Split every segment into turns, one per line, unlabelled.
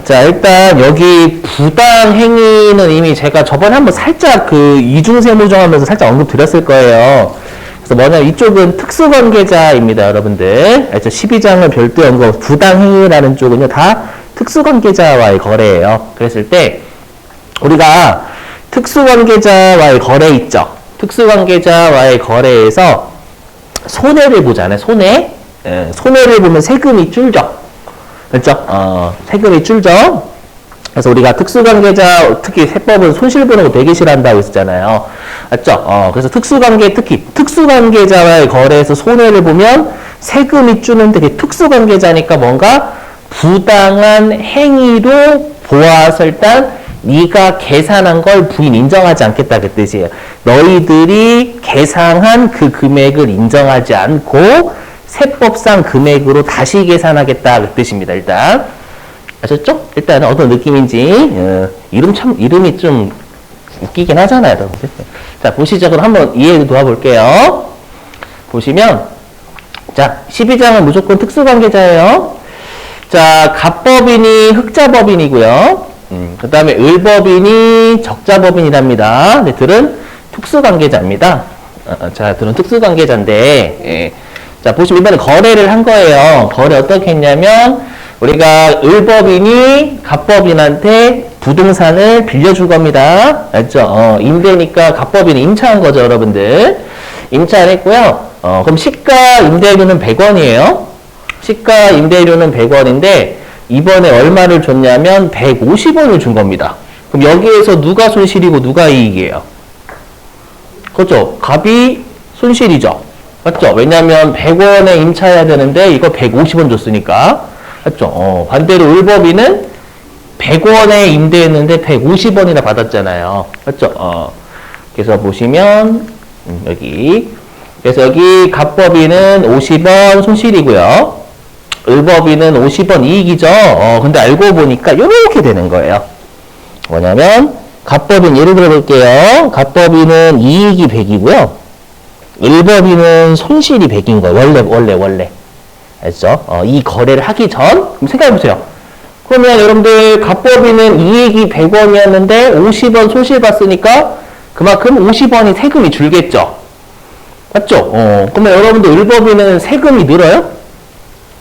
자, 일단 여기 부당 행위는 이미 제가 저번에 한번 살짝 그 이중세무정 하면서 살짝 언급 드렸을 거예요. 그래서 뭐냐면 이쪽은 특수관계자입니다, 여러분들. 알죠? 12장은 별도의 언급, 부당 행위라는 쪽은요, 다 특수관계자와의 거래예요. 그랬을 때 우리가 특수관계자와의 거래 있죠? 특수관계자와의 거래에서 손해를 보잖아요. 손해를 보면 세금이 줄죠. 그렇죠? 세금이 줄죠. 그래서 우리가 특수관계자, 특히 세법은 손실보는 거 되게 싫어한다고 했었잖아요. 맞죠? 그래서 특히 특수관계자와의 거래에서 손해를 보면 세금이 주는데 그게 특수관계자니까 뭔가 부당한 행위로 보았을 때 네가 계산한 걸 부인 인정하지 않겠다 그 뜻이에요. 너희들이 계상한 그 금액을 인정하지 않고 세법상 금액으로 다시 계산하겠다 그 뜻입니다. 일단 아셨죠? 일단 어떤 느낌인지 이름이 좀 웃기긴 하잖아요, 여러분들. 자, 보시죠. 그럼 한번 이해를 도와볼게요. 보시면 자, 12장은 무조건 특수관계자예요. 자, 갑법인이 흑자법인이고요. 그 다음에 을법인이 적자법인이랍니다. 네, 들은 특수관계자입니다. 자, 들은 특수관계자인데, 예. 자, 보시면 이번에 거래를 한 거예요. 거래 어떻게 했냐면, 우리가 을법인이 갑법인한테 부동산을 빌려줄 겁니다. 알죠? 임대니까 갑법인이 임차한 거죠, 여러분들. 임차를 했고요. 그럼 시가 임대료는 100원이에요. 시가 임대료는 100원인데, 이번에 얼마를 줬냐면 150원을 준 겁니다. 그럼 여기에서 누가 손실이고 누가 이익이에요? 그렇죠? 갑이 손실이죠. 맞죠? 왜냐면 100원에 임차해야 되는데 이거 150원 줬으니까. 맞죠? 반대로 을법인은 100원에 임대했는데 150원이나 받았잖아요. 맞죠? 그래서 보시면 여기 그래서 여기 갑법인은 50원 손실이고요. 을법인은 50원 이익이죠. 근데 알고 보니까 이렇게 되는 거예요. 뭐냐면 갑법인 예를 들어 볼게요. 갑법인은 이익이 100이고요. 을법인은 손실이 100인 거예요. 원래. 알죠? 이 거래를 하기 전 그럼 생각해 보세요. 그러면 여러분들 갑법인은 이익이 100원이었는데 50원 손실 봤으니까 그만큼 50원이 세금이 줄겠죠. 맞죠? 그러면 여러분들 을법인은 세금이 늘어요?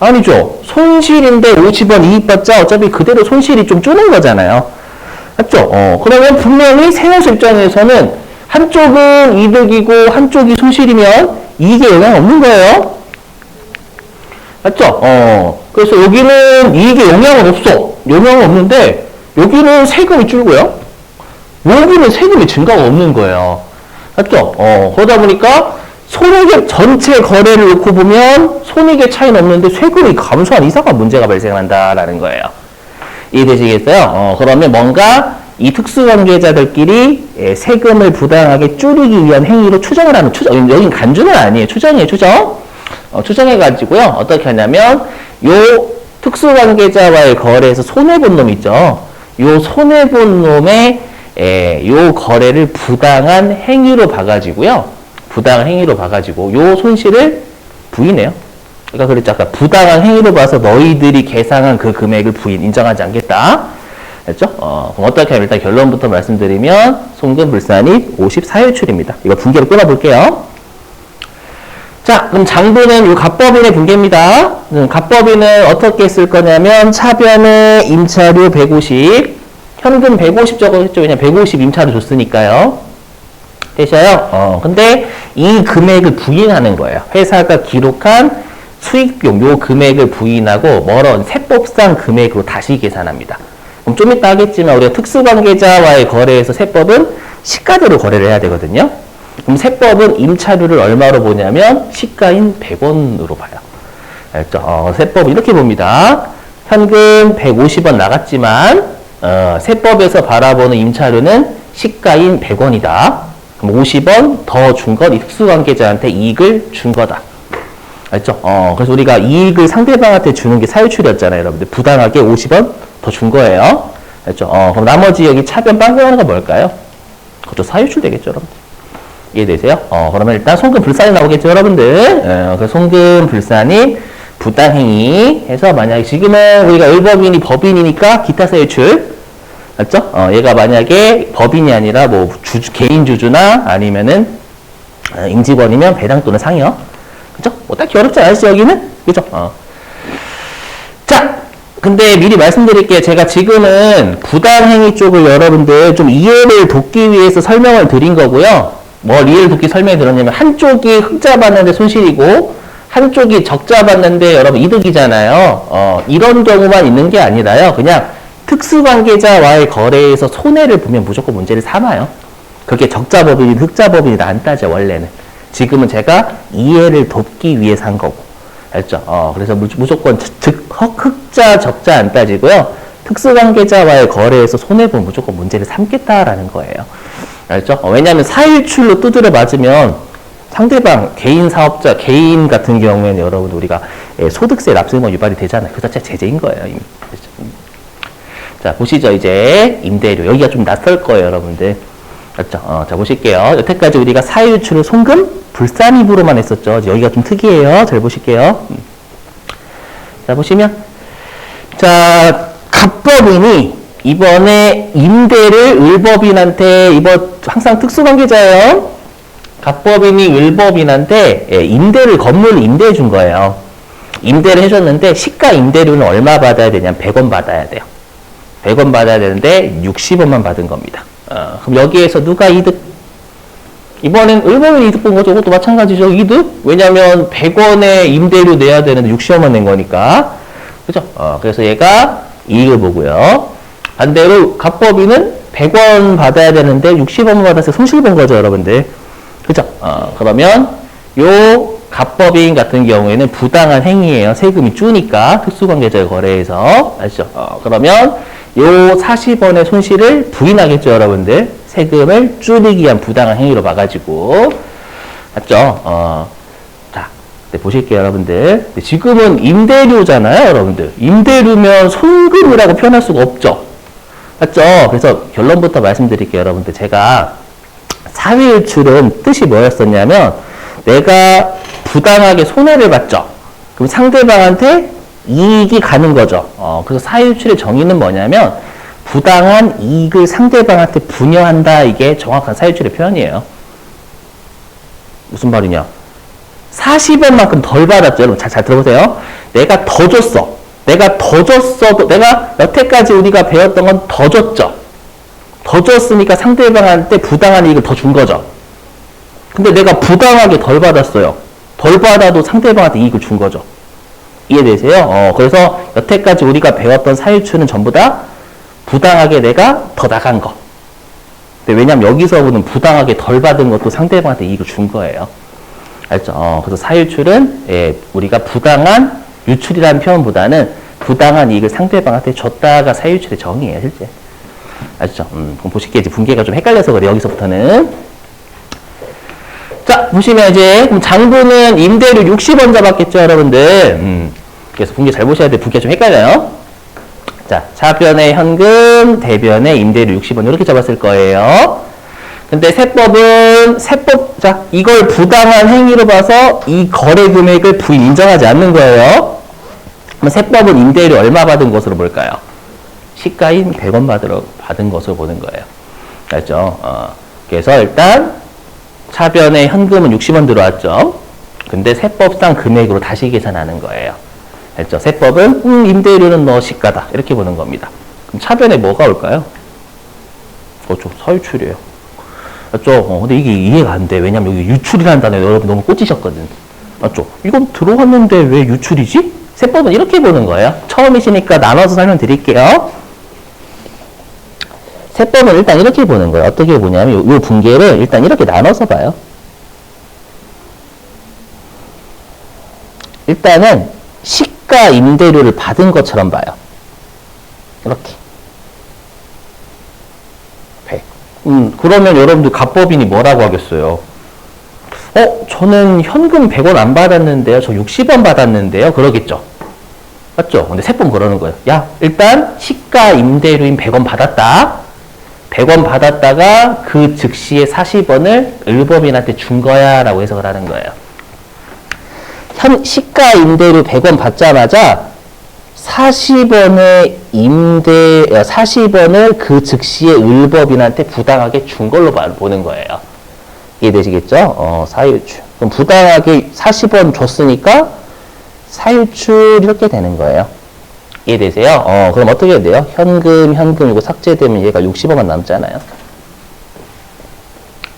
아니죠. 손실인데 50원 이익 받자 어차피 그대로 손실이 좀 줄는 거잖아요. 맞죠? 그러면 분명히 세무서 입장에서는 한쪽은 이득이고 한쪽이 손실이면 이익에 영향 없는 거예요. 맞죠? 그래서 여기는 이익에 영향은 없어. 영향은 없는데 여기는 세금이 줄고요. 여기는 세금이 증가가 없는 거예요. 맞죠? 그러다 보니까 손익의 전체 거래를 놓고 보면 손익의 차이는 없는데 세금이 감소한 이상한 문제가 발생한다라는 거예요. 이해되시겠어요? 그러면 뭔가 이 특수관계자들끼리 세금을 부당하게 줄이기 위한 행위로 추정을 하는 여긴 간주는 아니에요. 추정이에요. 추정해가지고요. 어떻게 하냐면 요 특수관계자와의 거래에서 손해본 놈 있죠. 요 손해본 놈의 요 거래를 부당한 행위로 봐가지고요. 요 손실을 부인해요. 그러니까 그랬죠. 아까 부당한 행위로 봐서 너희들이 계상한 그 금액을 인정하지 않겠다. 됐죠? 그럼 어떻게 하면 일단 결론부터 말씀드리면 송금불산입 54회출입니다. 이거 분계로 끊어볼게요. 자, 그럼 장부는 이 갑법인의 분계입니다. 갑법인은 어떻게 쓸 거냐면 차변에 임차료 150, 현금 150 적어줬죠. 왜냐면 150 임차료 줬으니까요. 되셔요? 근데 이 금액을 부인하는 거예요. 회사가 기록한 수익비용, 요 금액을 부인하고 세법상 금액으로 다시 계산합니다. 그럼 좀 이따 하겠지만 우리가 특수관계자와의 거래에서 세법은 시가대로 거래를 해야 되거든요. 그럼 세법은 임차료를 얼마로 보냐면 시가인 100원으로 봐요. 알죠? 세법은 이렇게 봅니다. 현금 150원 나갔지만 세법에서 바라보는 임차료는 시가인 100원이다. 그럼 50원 더 준 건 이 특수관계자한테 이익을 준 거다. 알죠? 그래서 우리가 이익을 상대방한테 주는 게 사유출이었잖아요, 여러분들. 부당하게 50원 더 준 거예요. 알죠? 그럼 나머지 여기 차변 빵꾸하는 건 뭘까요? 그것도 사유출 되겠죠, 여러분들. 이해되세요? 그러면 일단 송금불산이 나오겠죠, 여러분들. 그래서 송금불산이 부당행위 해서 만약에 지금은 우리가 을법인이 법인이니까 기타 사유출 맞죠? 얘가 만약에 법인이 아니라 뭐 개인 주주나 아니면은 임직원이면 배당 또는 상여 그죠? 뭐 딱히 어렵지 않으시죠 여기는? 그죠? 자 근데 미리 말씀드릴게요. 제가 지금은 부당행위 쪽을 여러분들 좀 이해를 돕기 위해서 설명을 드린 거고요. 뭘 이해를 돕기 설명을 드렸냐면 한쪽이 흑자 받는데 손실이고 한쪽이 적자 받는데 여러분 이득이잖아요. 이런 경우만 있는 게 아니라요. 그냥 특수관계자와의 거래에서 손해를 보면 무조건 문제를 삼아요. 그게 적자법인이든 흑자법인이든 안 따져 원래는. 지금은 제가 이해를 돕기 위해서 한 거고. 알죠? 그래서 무조건 흑자, 적자 안 따지고요. 특수관계자와의 거래에서 손해보면 무조건 문제를 삼겠다라는 거예요. 알죠? 왜냐하면 사유출로 두드려 맞으면 상대방, 개인 사업자, 개인 같은 경우에는 여러분 우리가 소득세 납세의무가 유발이 되잖아요. 그 자체가 제재인 거예요. 이미. 그렇죠? 자, 보시죠. 이제 임대료. 여기가 좀 낯설 거예요, 여러분들. 맞죠? 자, 보실게요. 여태까지 우리가 사유출을 송금, 불산입으로만 했었죠. 여기가 좀 특이해요. 잘 보실게요. 자, 보시면. 자, 갑법인이 이번에 임대를 을법인한테, 이번 항상 특수관계자예요. 갑법인이 을법인한테 임대를, 건물을 임대해 준 거예요. 임대를 해줬는데, 시가 임대료는 얼마 받아야 되냐면 100원 받아야 돼요. 100원 받아야 되는데 60원만 받은 겁니다. 그럼 여기에서 누가 이득? 이번엔 을법인이 이득 본 거죠. 이것도 마찬가지죠. 이득? 왜냐면 100원에 임대료 내야 되는데 60원만 낸 거니까. 그죠? 그래서 얘가 이익을 보고요. 반대로 갑법인은 100원 받아야 되는데 60원만 받아서 손실 본 거죠, 여러분들. 그죠? 그러면 요 갑법인 같은 경우에는 부당한 행위예요. 세금이 주니까 특수관계자의 거래에서. 아시죠? 그러면 요 40원의 손실을 부인하겠죠, 여러분들. 세금을 줄이기 위한 부당한 행위로 봐가지고. 맞죠? 자, 네, 보실게요, 여러분들. 지금은 임대료잖아요, 여러분들. 임대료면 손금이라고 표현할 수가 없죠. 맞죠? 그래서 결론부터 말씀드릴게요, 여러분들. 제가 사회유출은 뜻이 뭐였었냐면, 내가 부당하게 손해를 봤죠. 그럼 상대방한테 이익이 가는 거죠. 그래서 사유출의 정의는 뭐냐면 부당한 이익을 상대방한테 분여한다. 이게 정확한 사유출의 표현이에요. 무슨 말이냐? 40원만큼 덜 받았죠. 여러분 잘 들어보세요. 내가 더 줬어. 내가 더 줬어도 내가 여태까지 우리가 배웠던 건 더 줬죠. 더 줬으니까 상대방한테 부당한 이익을 더 준 거죠. 근데 내가 부당하게 덜 받았어요. 덜 받아도 상대방한테 이익을 준 거죠. 이해되세요? 그래서 여태까지 우리가 배웠던 사유출은 전부 다 부당하게 내가 더 나간 거. 근데 왜냐면 여기서는 부당하게 덜 받은 것도 상대방한테 이익을 준 거예요. 알죠? 그래서 사유출은 우리가 부당한 유출이라는 표현보다는 부당한 이익을 상대방한테 줬다가 사유출의 정의예요, 실제. 알죠? 그럼 보실게요. 이제 분계가 좀 헷갈려서 그래요, 여기서부터는. 자, 보시면 이제, 그럼 장부는 임대료 60원 잡았겠죠, 여러분들. 그래서 분계 잘 보셔야 돼요. 분계가 좀 헷갈려요. 자, 차변의 현금, 대변의 임대료 60원, 이렇게 잡았을 거예요. 근데 자, 이걸 부당한 행위로 봐서 이 거래 금액을 부인 인정하지 않는 거예요. 그럼 세법은 임대료 얼마 받은 것으로 볼까요? 시가인 100원 받은 것으로 보는 거예요. 알죠? 그래서 일단, 차변의 현금은 60원 들어왔죠. 근데 세법상 금액으로 다시 계산하는 거예요. 알죠? 세법은 임대료는 너 시가다. 이렇게 보는 겁니다. 그럼 차변에 뭐가 올까요? 좀 서유출이에요. 맞죠? 근데 이게 이해가 안 돼. 왜냐면 여기 유출이라는 단어에 여러분 너무 꽂히셨거든. 맞죠? 이건 들어왔는데 왜 유출이지? 세법은 이렇게 보는 거예요. 처음이시니까 나눠서 설명드릴게요. 세법은 일단 이렇게 보는 거예요. 어떻게 보냐면 요 분계를 일단 이렇게 나눠서 봐요. 일단은 시가 임대료를 받은 것처럼 봐요. 이렇게. 100. 그러면 여러분들 갑법인이 뭐라고 하겠어요? 저는 현금 100원 안 받았는데요. 저 60원 받았는데요. 그러겠죠. 맞죠? 근데 세법 그러는 거예요. 야, 일단 시가 임대료인 100원 받았다. 100원 받았다가 그 즉시에 40원을 을법인한테 준 거야 라고 해석을 하는 거예요. 시가 임대료 100원 받자마자 40원의 40원을 그 즉시에 을법인한테 부당하게 준 걸로 보는 거예요. 이해되시겠죠? 사유출. 그럼 부당하게 40원 줬으니까 사유출 이렇게 되는 거예요. 이해되세요? 그럼 어떻게 해야 돼요? 현금 이거 삭제되면 얘가 60원만 남잖아요.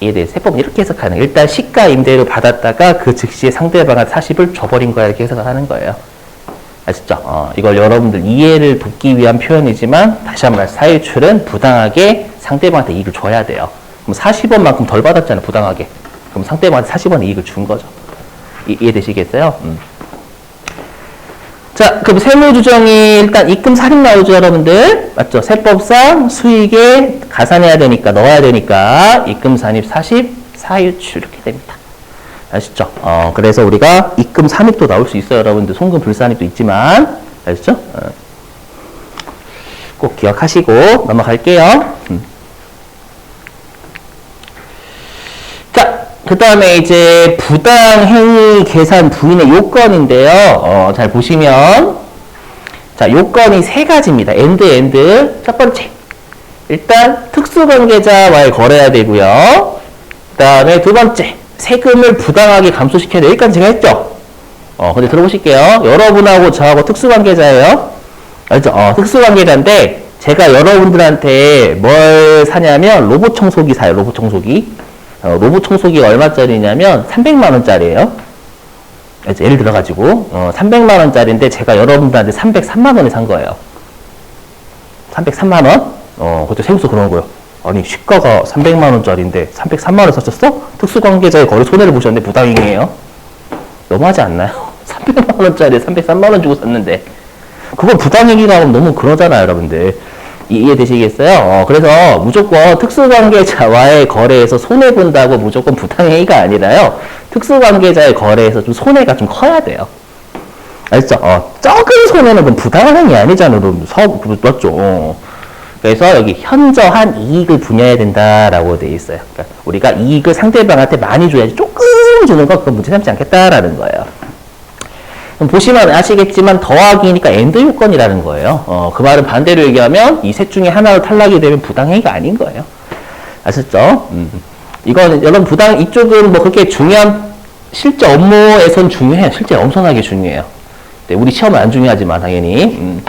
이해돼요? 세법은 이렇게 해석하는 거예요. 일단 시가 임대료 받았다가 그 즉시에 상대방한테 40을 줘버린 거야. 이렇게 해석을 하는 거예요. 아시죠? 이걸 여러분들 이해를 돕기 위한 표현이지만 다시 한번 사유출은 부당하게 상대방한테 이익을 줘야 돼요. 그럼 40원만큼 덜 받았잖아요. 부당하게. 그럼 상대방한테 40원의 이익을 준 거죠. 이해되시겠어요? 자, 그럼 세무조정이 일단 입금 살입 나오죠, 여러분들? 맞죠? 세법상 수익에 가산해야 되니까, 넣어야 되니까, 입금 산입 40, 사유출 이렇게 됩니다. 아시죠? 그래서 우리가 입금 산입도 나올 수 있어요, 여러분들. 송금 불산입도 있지만. 아시죠? 꼭 기억하시고 넘어갈게요. 자, 그 다음에 이제 부당행위 계산 부인의 요건인데요. 잘 보시면 자, 요건이 세 가지입니다. 엔드. 첫 번째, 일단 특수관계자와의 거래해야 되고요. 그 다음에 두 번째, 세금을 부당하게 감소시켜야 돼. 여기까지 제가 했죠? 근데 들어보실게요. 여러분하고 저하고 특수관계자예요. 알죠? 특수관계자인데 제가 여러분들한테 뭘 사냐면 로봇 청소기 사요. 로봇 청소기. 로봇 청소기가 얼마짜리냐면 300만 원짜리예요. 예를 들어가지고 300만 원짜리인데 제가 여러분들한테 303만 원에 산 거예요. 303만 원? 그때 세무서 그러는 거예요. 아니 시가가 300만 원짜리인데 303만 원 썼었어? 특수관계자의 거래 손해를 보셨는데 부당행위예요. 너무하지 않나요? 300만 원짜리 303만 원 주고 샀는데 그건 부당행위가 하면 너무 그러잖아요, 여러분들. 이해되시겠어요? 그래서 무조건 특수관계자와의 거래에서 손해본다고 무조건 부당행위가 아니라요. 특수관계자의 거래에서 좀 손해가 좀 커야 돼요. 알죠? 적은 손해는 그럼 부당한 행위 아니잖아요. 맞죠? 그래서 여기 현저한 이익을 분야해야 된다라고 되어 있어요. 그러니까 우리가 이익을 상대방한테 많이 줘야지 조금 주는 거 그건 문제 삼지 않겠다라는 거예요. 보시면 아시겠지만 더하기니까 엔드 요건이라는 거예요. 그 말은 반대로 얘기하면 이 셋 중에 하나로 탈락이 되면 부당행위가 아닌 거예요. 아셨죠? 이건 여러분 이쪽은 뭐 그렇게 중요한 실제 업무에선 중요해요. 실제 엄청나게 중요해요. 네, 우리 시험은 안 중요하지만 당연히.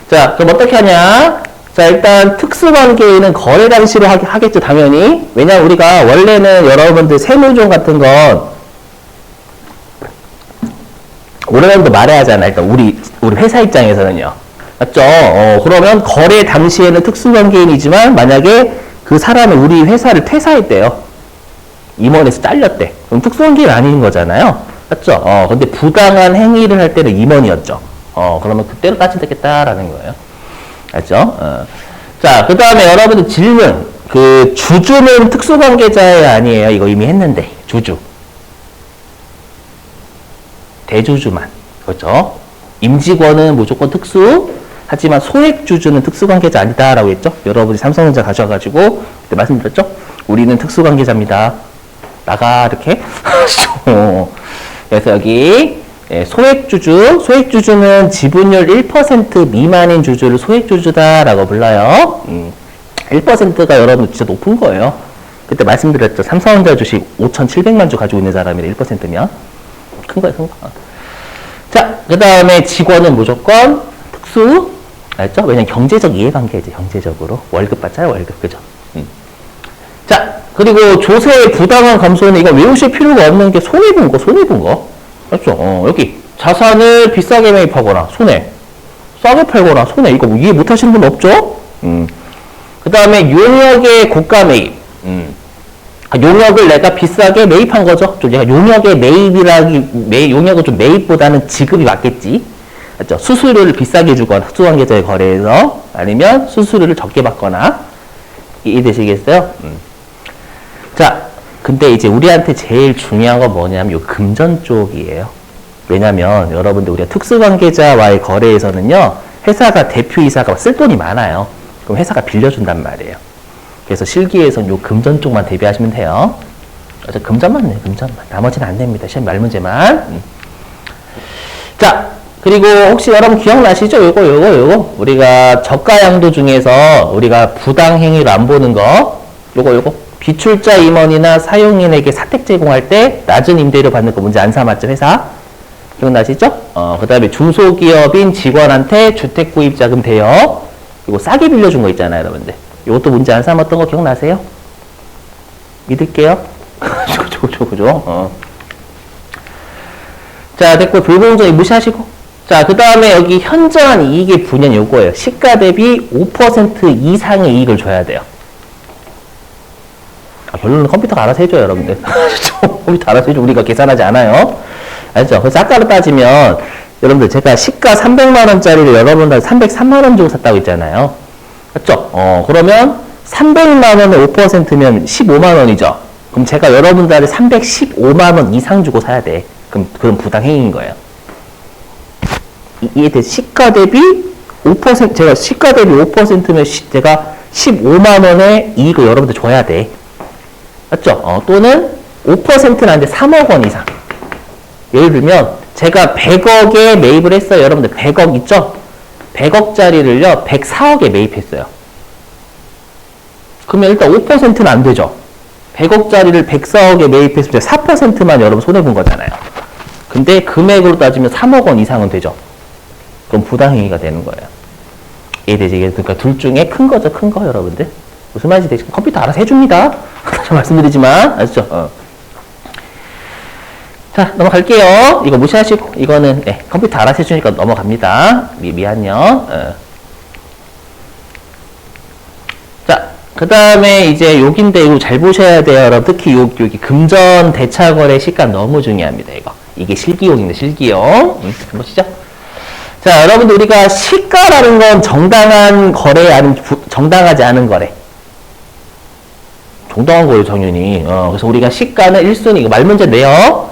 자, 그럼 어떻게 하냐? 자, 일단 특수관계인은 거래 당시로 하겠죠, 당연히. 왜냐면 우리가 원래는 여러분들 세무조정 같은 건 오래전부터 말해야 하잖아. 일단 우리 회사 입장에서는요. 맞죠? 그러면 거래 당시에는 특수관계인이지만 만약에 그 사람이 우리 회사를 퇴사했대요. 임원에서 잘렸대. 그럼 특수관계인 아닌 거잖아요. 맞죠? 근데 부당한 행위를 할 때는 임원이었죠. 그러면 그때로 따진다겠다라는 거예요. 알죠? 자, 그 다음에 여러분들 질문. 그 주주는 특수관계자에 아니에요. 이거 이미 했는데. 주주. 대주주만. 그렇죠? 임직원은 무조건 특수. 하지만 소액주주는 특수관계자 아니다라고 했죠? 여러분이 삼성전자 가셔가지고 그때 말씀드렸죠? 우리는 특수관계자입니다. 나가 이렇게. 그래서 여기 소액주주는 지분율 1% 미만인 주주를 소액주주다라고 불러요. 1%가 여러분 진짜 높은 거예요. 그때 말씀드렸죠? 삼성전자 주식 5,700만 주 가지고 있는 사람이 1%면 큰 거예요, 큰 거. 자, 그 다음에 직원은 무조건 특수. 알죠? 왜냐면 경제적 이해관계죠, 경제적으로. 월급 받잖아요, 월급. 그죠? 자, 그리고 조세의 부당한 감소는 이거 외우실 필요가 없는 게 손해본 거. 맞죠? 여기. 자산을 비싸게 매입하거나, 손해. 싸게 팔거나, 손해. 이거 뭐 이해 못 하시는 분 없죠? 그 다음에 용역의 고가 매입. 용역을 내가 비싸게 매입한 거죠. 좀 내가 용역의 용역은 좀 매입보다는 지급이 맞겠지. 맞죠? 수수료를 비싸게 주거나, 특수관계자의 거래에서, 아니면 수수료를 적게 받거나, 이해되시겠어요? 자, 근데 이제 우리한테 제일 중요한 건 뭐냐면, 요 금전 쪽이에요. 왜냐면, 여러분들, 우리가 특수관계자와의 거래에서는요, 회사가, 대표이사가 쓸 돈이 많아요. 그럼 회사가 빌려준단 말이에요. 그래서 실기에서는 요 금전 쪽만 대비하시면 돼요. 그래서 금전만 내요, 금전만. 나머지는 안 됩니다. 시험 말 문제만. 자, 그리고 혹시 여러분 기억나시죠? 요거. 우리가 저가 양도 중에서 우리가 부당행위를 안 보는 거. 요거. 비출자 임원이나 사용인에게 사택 제공할 때 낮은 임대료 받는 거 문제 안 삼았죠, 회사? 기억나시죠? 그 다음에 중소기업인 직원한테 주택 구입 자금 대여. 이거 싸게 빌려준 거 있잖아요, 여러분들. 이것도 문제 안 삼았던 거 기억나세요? 믿을게요. 그죠? 자, 됐고, 불공정이 무시하시고. 자, 그 다음에 여기 현저한 이익의 분야는 요거예요. 시가 대비 5% 이상의 이익을 줘야 돼요. 결론은 컴퓨터가 알아서 해줘요, 여러분들. 컴퓨터 알아서 해줘. 우리가 계산하지 않아요. 알죠? 그래서 아까로 따지면, 여러분들, 제가 시가 300만원짜리를 여러분들 303만원 주고 샀다고 했잖아요. 맞죠? 그러면 300만원에 5%면 15만원이죠. 그럼 제가 여러분들한테 315만원 이상 주고 사야 돼. 그럼 부당행위인 거예요. 이해돼? 시가 대비 5%, 제가 시가 대비 5%면 제가 15만원의 이익을 여러분들 줘야 돼. 맞죠? 또는 5%는 안 돼. 3억 원 이상. 예를 들면, 제가 100억에 매입을 했어요. 여러분들 100억 있죠? 100억짜리를요, 104억에 매입했어요. 그러면 일단 5%는 안 되죠? 100억짜리를 104억에 매입했을 때 4%만 여러분 손해본 거잖아요. 근데 금액으로 따지면 3억 원 이상은 되죠? 그럼 부당행위가 되는 거예요. 이해되지? 그러니까 둘 중에 큰 거죠, 큰 거, 여러분들. 무슨 말인지 되죠? 컴퓨터 알아서 해줍니다. 다시 말씀드리지만, 아시죠? 자, 넘어갈게요. 이거 무시하시고, 이거는, 컴퓨터 알아서 해주니까 넘어갑니다. 미안요. 자, 그 다음에 이제 여긴데, 이거 잘 보셔야 돼요. 여러분, 특히 여기 금전 대차거래 시가 너무 중요합니다, 이거. 이게 실기용인데, 실기용. 보시죠. 자, 여러분들, 우리가 시가라는 건 정당한 거래, 아니면 정당하지 않은 거래. 정당한 거예요, 당연히. 그래서 우리가 시가는 1순위, 말 문제 내요.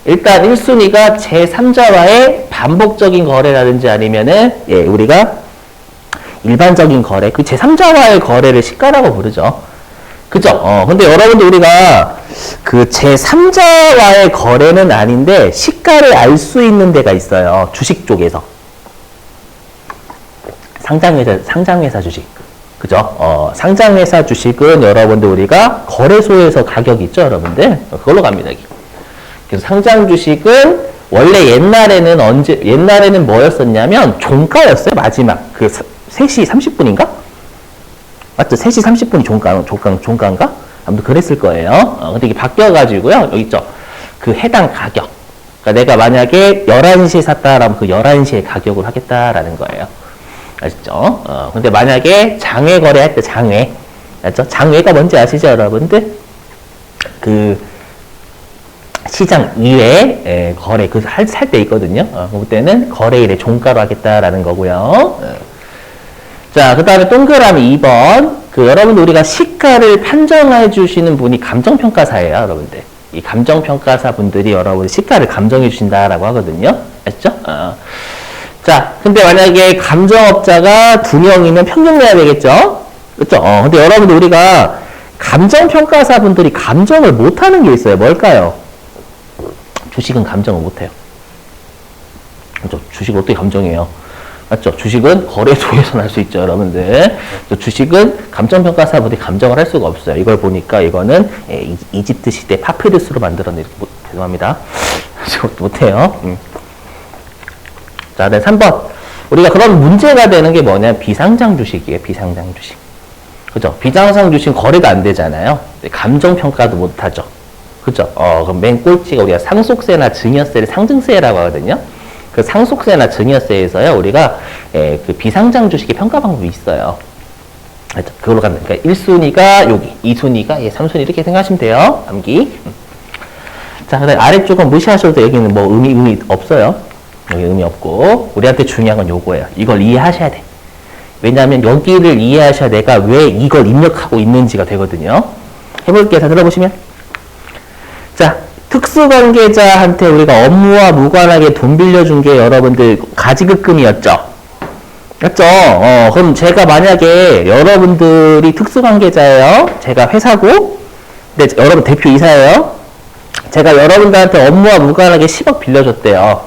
일단 1순위가 제3자와의 반복적인 거래라든지 아니면은, 우리가 일반적인 거래, 그 제3자와의 거래를 시가라고 부르죠. 그죠? 근데 여러분들 우리가 그 제3자와의 거래는 아닌데, 시가를 알 수 있는 데가 있어요. 주식 쪽에서. 상장회사 주식. 그죠? 상장회사 주식은 여러분들 우리가 거래소에서 가격이 있죠, 여러분들? 그걸로 갑니다, 여기. 그래서 상장 주식은 원래 옛날에는 뭐였었냐면 종가였어요, 마지막. 3시 30분인가? 맞죠? 3시 30분이 종가인가? 아무튼 그랬을 거예요. 근데 이게 바뀌어가지고요, 여기 있죠? 그 해당 가격. 그러니까 내가 만약에 11시에 샀다라면 그 11시에 가격을 하겠다라는 거예요. 아시죠? 근데 만약에 장외 거래할 때 장외. 알죠? 장외가 뭔지 아시죠, 여러분들? 시장 이외에 거래, 살 때 있거든요. 그때는 거래일에 종가로 하겠다라는 거고요. 자, 그 다음에 동그라미 2번. 여러분들 우리가 시가를 판정해 주시는 분이 감정평가사예요, 여러분들. 이 감정평가사 분들이 여러분 시가를 감정해 주신다라고 하거든요. 아시죠? 자, 근데 만약에 감정업자가 2명이면 평균 내야 되겠죠? 그렇죠? 근데 여러분들 우리가 감정평가사 분들이 감정을 못하는 게 있어요. 뭘까요? 주식은 감정을 못해요. 그렇죠? 주식을 어떻게 감정해요? 맞죠? 주식은 거래소에서 날 수 있죠, 여러분들. 주식은 감정평가사 분들이 감정을 할 수가 없어요. 이걸 보니까 이거는 이집트 시대 파피루스로 만들어낸, 죄송합니다. 못해요. 자, 네, 3번. 우리가 그럼 문제가 되는 게 뭐냐? 비상장 주식이에요, 비상장 주식. 그죠? 비상장 주식은 거래가 안 되잖아요. 감정평가도 못 하죠. 그죠? 그럼 맨 꼴찌가 우리가 상속세나 증여세를 상증세라고 하거든요. 그 상속세나 증여세에서요, 우리가, 그 비상장 주식의 평가 방법이 있어요. 그죠? 그걸로 가면, 그러니까 1순위가 여기, 2순위가 3순위 이렇게 생각하시면 돼요. 암기. 자, 그 다음에 아래쪽은 무시하셔도 여기는 뭐 의미 없어요. 여기 의미 없고, 우리한테 중요한 건 요거예요. 이걸 이해하셔야 돼. 왜냐하면 여기를 이해하셔야 내가 왜 이걸 입력하고 있는지가 되거든요. 해볼게요. 다 들어보시면. 자, 특수관계자한테 우리가 업무와 무관하게 돈 빌려준 게 여러분들 가지급금이었죠. 맞죠? 그럼 제가 만약에 여러분들이 특수관계자예요. 제가 회사고, 근데 여러분 대표이사예요. 제가 여러분들한테 업무와 무관하게 10억 빌려줬대요.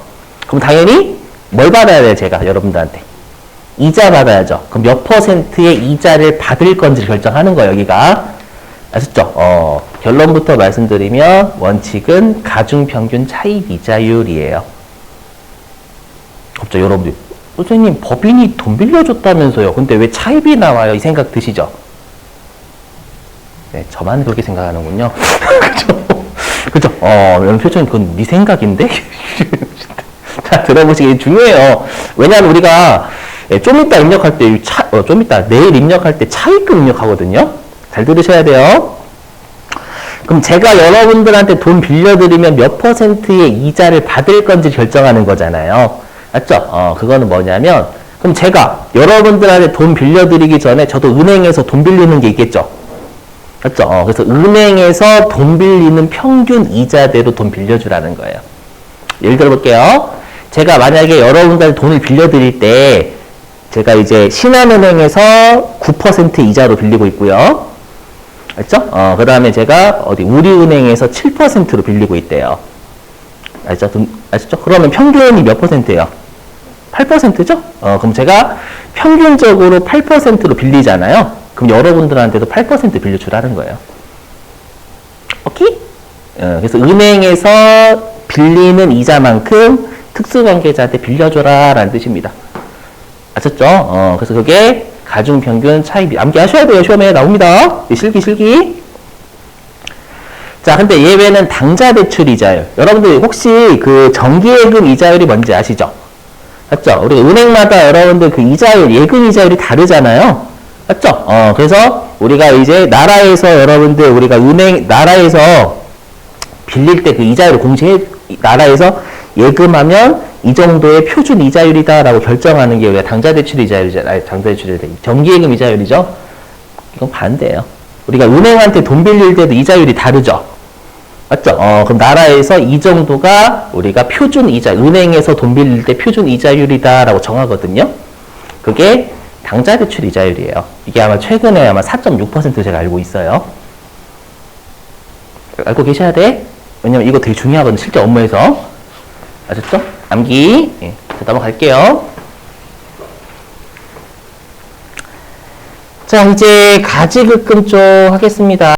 그럼 당연히 뭘 받아야 돼요, 제가 여러분들한테? 이자 받아야죠. 그럼 몇 퍼센트의 이자를 받을 건지를 결정하는 거예요, 여기가. 아셨죠? 결론부터 말씀드리면 원칙은 가중평균 차입 이자율이에요. 갑자기 여러분들, 선생님 법인이 돈 빌려줬다면서요. 근데 왜 차입이 나와요? 이 생각 드시죠? 네, 저만 그렇게 생각하는군요. 그죠? 그죠? 이런 표정이 그건 네 생각인데? 자, 들어보시기 중요해요. 왜냐하면 우리가 좀 이따 입력할 때, 좀 이따 내일 입력할 때 차입금 입력하거든요. 잘 들으셔야 돼요. 그럼 제가 여러분들한테 돈 빌려드리면 몇 퍼센트의 이자를 받을 건지 결정하는 거잖아요. 맞죠? 그거는 뭐냐면, 그럼 제가 여러분들한테 돈 빌려드리기 전에 저도 은행에서 돈 빌리는 게 있겠죠? 맞죠? 그래서 은행에서 돈 빌리는 평균 이자대로 돈 빌려주라는 거예요. 예를 들어 볼게요. 제가 만약에 여러분들한테 돈을 빌려드릴 때, 제가 이제 신한은행에서 9% 이자로 빌리고 있고요. 알죠? 그 다음에 제가 우리은행에서 7%로 빌리고 있대요. 알죠? 아시죠? 그러면 평균이 몇 퍼센트예요? 8%죠? 그럼 제가 평균적으로 8%로 빌리잖아요. 그럼 여러분들한테도 8% 빌려주라는 거예요. 오케이? 그래서 은행에서 빌리는 이자만큼 특수관계자한테 빌려줘라 라는 뜻입니다. 아셨죠? 그래서 그게 가중평균 차입, 암기하셔야 돼요. 시험에 나옵니다. 실기. 자, 근데 예외는 당좌대출 이자율. 여러분들 혹시 그 정기예금 이자율이 뭔지 아시죠? 맞죠? 우리가 은행마다 여러분들 그 이자율, 예금 이자율이 다르잖아요. 맞죠? 그래서 우리가 이제 나라에서 여러분들 우리가 나라에서 빌릴 때 그 이자율을 나라에서 예금하면 이 정도의 표준 이자율이다라고 결정하는 게 우리가 당좌대출 이자율이잖아요. 정기예금 이자율이죠. 이건 반대예요. 우리가 은행한테 돈 빌릴 때도 이자율이 다르죠. 맞죠? 그럼 나라에서 이 정도가 우리가 표준 이자, 은행에서 돈 빌릴 때 표준 이자율이다라고 정하거든요. 그게 당좌대출 이자율이에요. 이게 아마 최근에 아마 4.6% 제가 알고 있어요. 알고 계셔야 돼. 왜냐면 이거 되게 중요하거든요. 실제 업무에서. 아셨죠? 암기. 예. 넘어갈게요. 자, 이제 가지급금 쪽 하겠습니다.